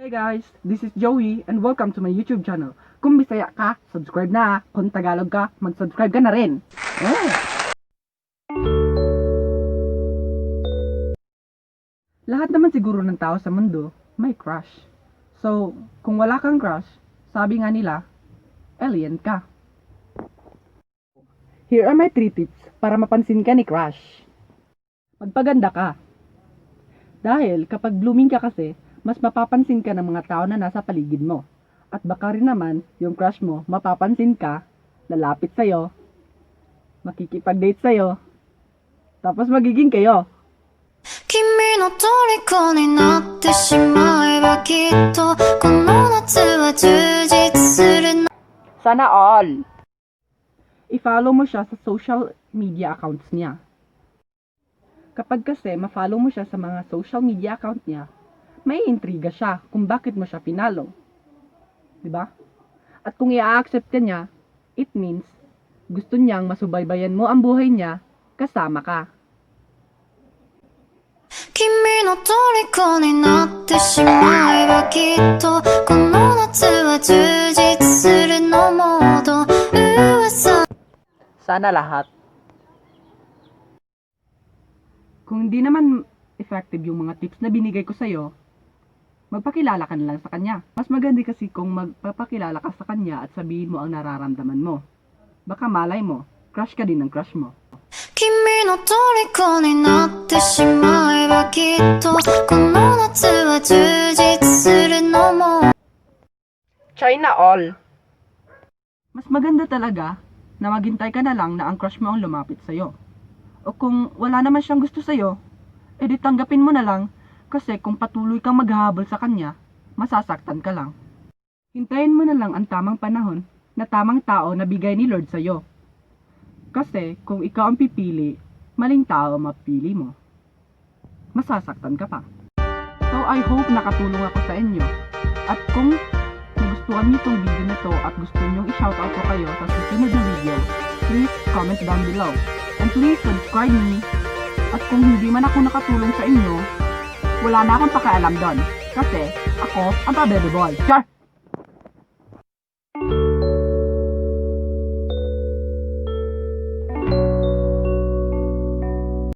Hey guys, this is Joey and welcome to my YouTube channel. Kung Bisaya ka, subscribe na. Kung Tagalog ka, mag-subscribe ka na rin. Oh. Lahat naman siguro ng tao sa mundo may crush. So, kung wala kang crush, sabi nga nila, alien ka. Here are my 3 tips para mapansin ka ni crush. Magpaganda ka. Dahil kapag blooming ka kasi, mas mapapansin ka ng mga tao na nasa paligid mo. At baka rin naman, yung crush mo, mapapansin ka, lalapit sa'yo, makikipag-date sa'yo, tapos magiging kayo. 君の虜になってしまえばきっとこの夏は充実する Sana all! I-follow mo siya sa social media accounts niya. Kapag kasi ma-follow mo siya sa mga social media account niya, may intriga siya kung bakit mo siya pinalo. Diba? At kung i-accept ka niya, it means gusto niyang masubaybayan mo ang buhay niya kasama ka. 君の虜になってしまえばきっとこの夏は充実するのモード噂 Sana lahat. Kung hindi naman effective yung mga tips na binigay ko sa'yo, magpakilala ka na lang sa kanya. Mas maganda kasi kung magpapakilala ka sa kanya at sabihin mo ang nararamdaman mo. Baka malay mo, crush ka din ng crush mo. 君の虜になってしまえばきっとこの夏は充実するのも China all! Mas maganda talaga na maghintay ka na lang na ang crush mo ang lumapit sa'yo. O kung wala naman siyang gusto sa'yo, edi tanggapin mo na lang kasi kung patuloy kang maghahabol sa kanya, masasaktan ka lang. Hintayin mo na lang ang tamang panahon na tamang tao na bigay ni Lord sa'yo. Kasi kung ikaw ang pipili, maling tao ang mapili mo. Masasaktan ka pa. So I hope nakatulong ako sa inyo. At kung nagustuhan niyo itong video na to at gusto niyong i-shoutout ko kayo sa susunod na video, please comment down below. And please subscribe me. At kung hindi man ako nakatulong sa inyo, wala na akong pakialam doon. Kasi ako ang pa-baby boy. Char!